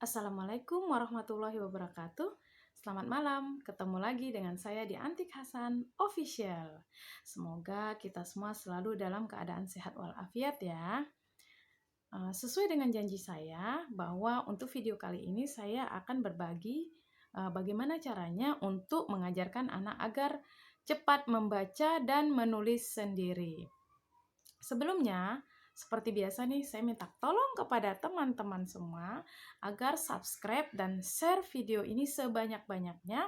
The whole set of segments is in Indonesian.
Assalamualaikum warahmatullahi wabarakatuh. Selamat malam, ketemu lagi dengan saya di Antik Hasan Official. Semoga kita semua selalu dalam keadaan sehat walafiat ya. Sesuai dengan janji saya bahwa untuk video kali ini saya akan berbagi bagaimana caranya untuk mengajarkan anak agar cepat membaca dan menulis sendiri. Sebelumnya, seperti biasa nih, saya minta tolong kepada teman-teman semua agar subscribe dan share video ini sebanyak-banyaknya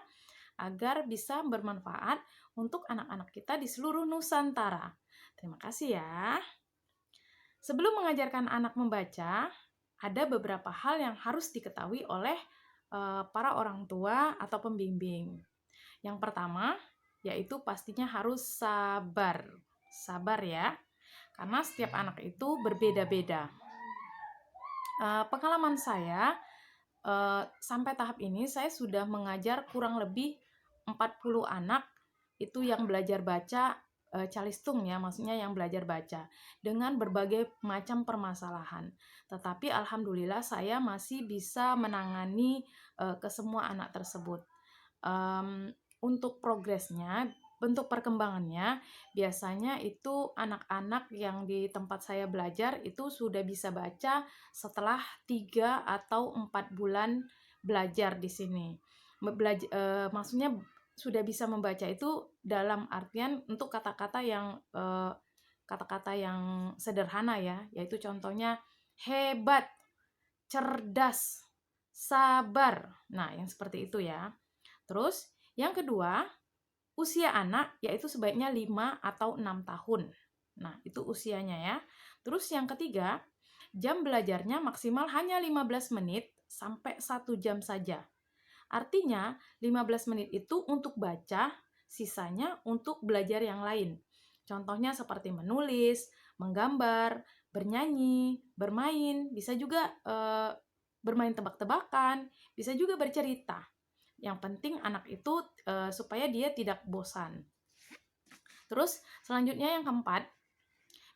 agar bisa bermanfaat untuk anak-anak kita di seluruh Nusantara. Terima kasih ya. Sebelum mengajarkan anak membaca, ada beberapa hal yang harus diketahui oleh para orang tua atau pembimbing. Yang pertama, yaitu pastinya harus sabar. Sabar ya. Karena setiap anak itu berbeda-beda. Pengalaman saya, sampai tahap ini saya sudah mengajar kurang lebih 40 anak itu yang belajar baca calistung ya, maksudnya yang belajar baca dengan berbagai macam permasalahan. Tetapi alhamdulillah saya masih bisa menangani ke semua anak tersebut. Untuk progresnya, bentuk perkembangannya, biasanya itu anak-anak yang di tempat saya belajar itu sudah bisa baca setelah 3 atau 4 bulan belajar di sini. Maksudnya sudah bisa membaca itu dalam artian untuk kata-kata yang sederhana ya, yaitu contohnya hebat, cerdas, sabar. Nah, yang seperti itu ya. Terus, yang kedua, usia anak yaitu sebaiknya 5 atau 6 tahun. Nah, itu usianya ya. Terus yang ketiga, jam belajarnya maksimal hanya 15 menit sampai 1 jam saja. Artinya, 15 menit itu untuk baca, sisanya untuk belajar yang lain. Contohnya seperti menulis, menggambar, bernyanyi, bermain, bisa juga bermain tebak-tebakan, bisa juga bercerita. Yang penting anak itu supaya dia tidak bosan. Terus selanjutnya yang keempat,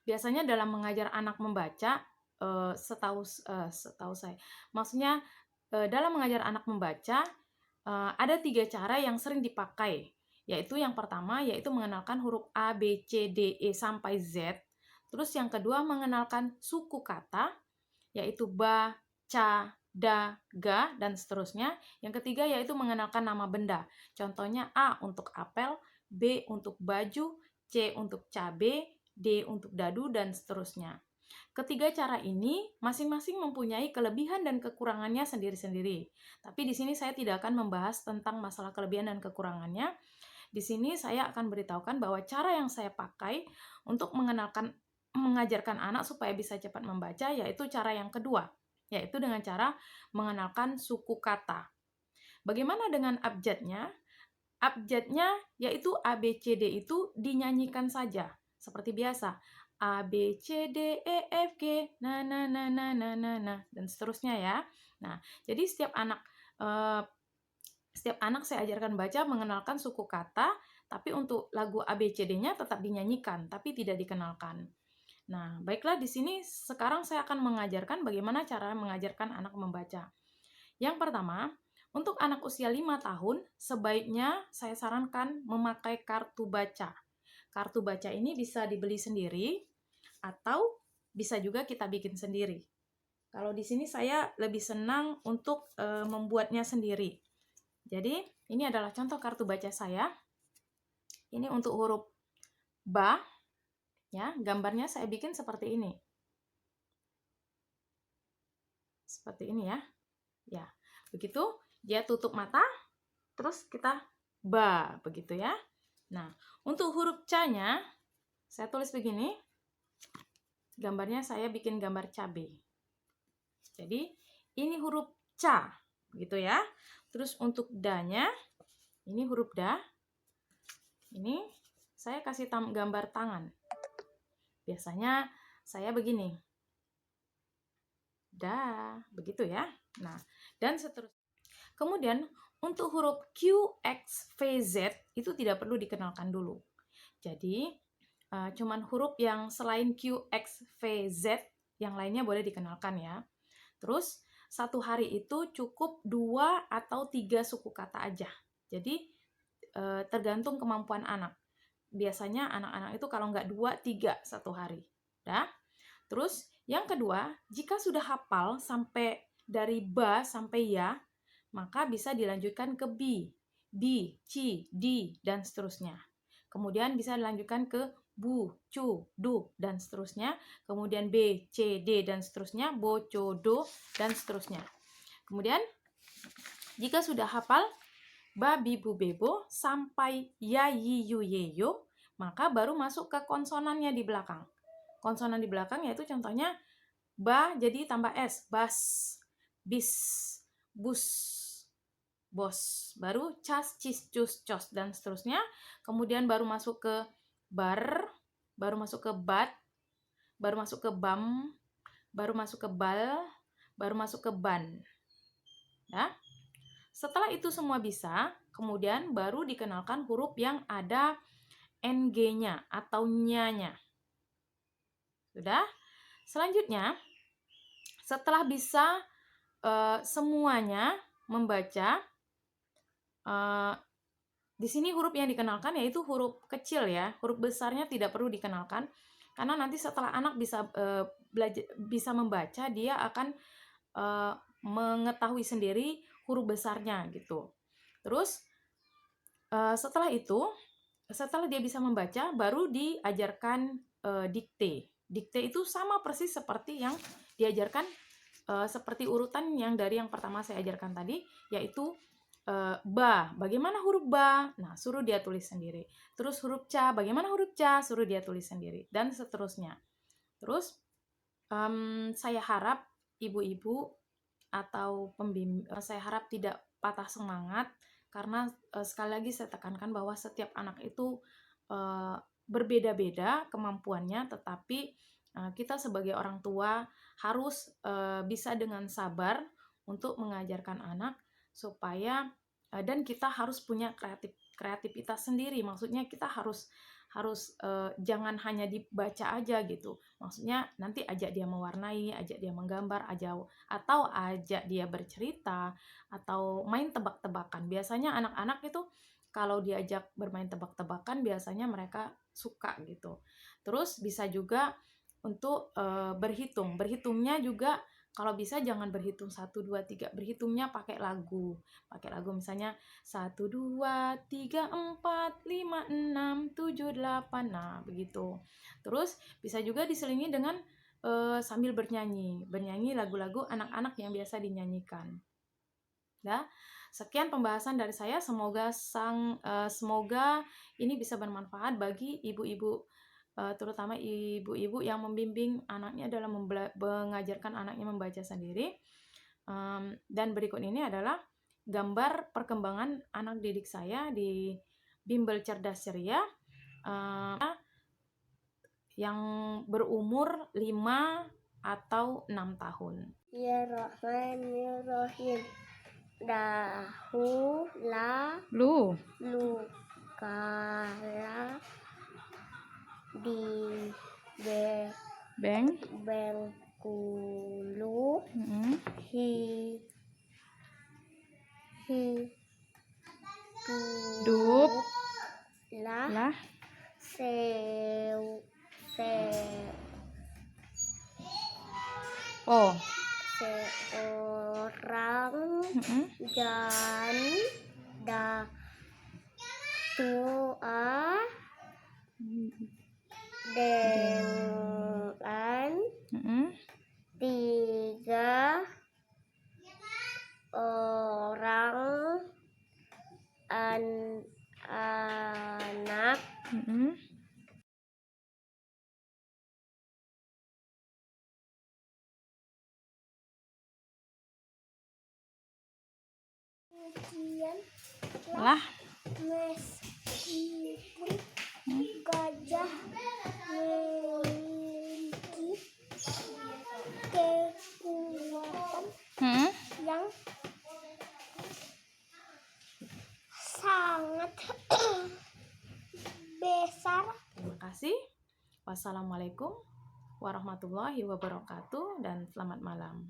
biasanya dalam mengajar anak membaca, setahu saya, maksudnya dalam mengajar anak membaca ada 3 cara yang sering dipakai, yaitu yang pertama yaitu mengenalkan huruf A, B, C, D, E sampai Z. Terus yang kedua mengenalkan suku kata, yaitu ba, ca, da, ga, dan seterusnya. Yang ketiga yaitu mengenalkan nama benda. Contohnya A untuk apel, B untuk baju, C untuk cabe, D untuk dadu, dan seterusnya. Ketiga cara ini masing-masing mempunyai kelebihan dan kekurangannya sendiri-sendiri. Tapi di sini saya tidak akan membahas tentang masalah kelebihan dan kekurangannya. Di sini saya akan beritahukan bahwa cara yang saya pakai untuk mengajarkan anak supaya bisa cepat membaca yaitu cara yang kedua, yaitu dengan cara mengenalkan suku kata. Bagaimana dengan abjadnya? Abjadnya yaitu A, B, C, D itu dinyanyikan saja seperti biasa. A, B, C, D, E, F, G, na, na, na, na, na, na, na, dan seterusnya ya. Nah, jadi setiap anak saya ajarkan baca mengenalkan suku kata, tapi untuk lagu A, B, C, D-nya tetap dinyanyikan, tapi tidak dikenalkan. Nah, baiklah di sini sekarang saya akan mengajarkan bagaimana cara mengajarkan anak membaca. Yang pertama, untuk anak usia 5 tahun, sebaiknya saya sarankan memakai kartu baca. Kartu baca ini bisa dibeli sendiri atau bisa juga kita bikin sendiri. Kalau di sini saya lebih senang untuk membuatnya sendiri. Jadi, ini adalah contoh kartu baca saya. Ini untuk huruf ba, ya, gambarnya saya bikin seperti ini. Seperti ini ya. Ya, begitu dia tutup mata, terus kita ba, begitu ya. Nah, untuk huruf ca-nya saya tulis begini. Gambarnya saya bikin gambar cabai. Jadi, ini huruf ca, begitu ya. Terus untuk da-nya, ini huruf da. Ini saya kasih gambar tangan. Biasanya saya begini. Da, begitu ya. Nah, dan seterusnya. Kemudian untuk huruf Q, X, V, Z itu tidak perlu dikenalkan dulu. Jadi cuman huruf yang selain Q, X, V, Z yang lainnya boleh dikenalkan ya. Terus satu hari itu cukup 2 atau 3 suku kata aja. Jadi tergantung kemampuan anak. Biasanya anak-anak itu kalau nggak 2, 3 satu hari. Dah. Terus yang kedua, jika sudah hafal sampai dari ba sampai ya, maka bisa dilanjutkan ke bi, ci, di, dan seterusnya. Kemudian bisa dilanjutkan ke bu, cu, du, dan seterusnya. Kemudian b, c, d, dan seterusnya. Bo, co, do, dan seterusnya. Kemudian, jika sudah hafal ba, bi, bu, bebo, sampai ya, yi, yu, ye, yo, maka baru masuk ke konsonannya di belakang. Konsonan di belakang yaitu contohnya ba jadi tambah s, bas, bis, bus, bos, baru cas, cis, cus, cos, dan seterusnya. Kemudian baru masuk ke bar, baru masuk ke bat, baru masuk ke bam, baru masuk ke bal, baru masuk ke ban. Ya. Setelah itu semua bisa, kemudian baru dikenalkan huruf yang ada ng-nya atau nya-nya. Sudah? Selanjutnya, setelah bisa semuanya membaca, di sini huruf yang dikenalkan yaitu huruf kecil ya, huruf besarnya tidak perlu dikenalkan, karena nanti setelah anak bisa membaca, dia akan mengetahui sendiri huruf besarnya gitu. Terus setelah itu, setelah dia bisa membaca, baru diajarkan dikte. Dikte itu sama persis seperti yang diajarkan seperti urutan yang dari yang pertama saya ajarkan tadi, yaitu ba. Bagaimana huruf ba? Nah, suruh dia tulis sendiri. Terus huruf ca, bagaimana huruf ca? Suruh dia tulis sendiri, dan seterusnya. Terus saya harap ibu-ibu atau pembimbing, saya harap tidak patah semangat, karena sekali lagi saya tekankan bahwa setiap anak itu berbeda-beda kemampuannya, tetapi kita sebagai orang tua harus bisa dengan sabar untuk mengajarkan anak supaya dan kita harus punya kreativitas sendiri. Maksudnya kita harus jangan hanya dibaca aja gitu. Maksudnya nanti ajak dia mewarnai, ajak dia menggambar, atau ajak dia bercerita, atau main tebak-tebakan. Biasanya anak-anak itu kalau diajak bermain tebak-tebakan biasanya mereka suka gitu. Terus bisa juga untuk berhitung. Berhitungnya juga kalau bisa jangan berhitung 1, 2, 3. Berhitungnya pakai lagu. Pakai lagu misalnya 1, 2, 3, 4, 5, 6, 7, 8. Nah, begitu. Terus bisa juga diselingi dengan sambil bernyanyi. Bernyanyi lagu-lagu anak-anak yang biasa dinyanyikan. Ya. Sekian pembahasan dari saya. Semoga ini bisa bermanfaat bagi ibu-ibu, terutama ibu-ibu yang membimbing anaknya dalam mengajarkan anaknya membaca sendiri. Dan berikut ini adalah gambar perkembangan anak didik saya di Bimbel Cerdas Ceria yang berumur 5 atau 6 tahun. Bismillahirrahmanirrahim. Dahula Lu kala di Bengkulu Dup lah seorang janda tua dengan 3 orang anak. lah Meskipun gajah memiliki kekuatan yang sangat besar. Terima kasih. Wassalamualaikum warahmatullahi wabarakatuh dan selamat malam.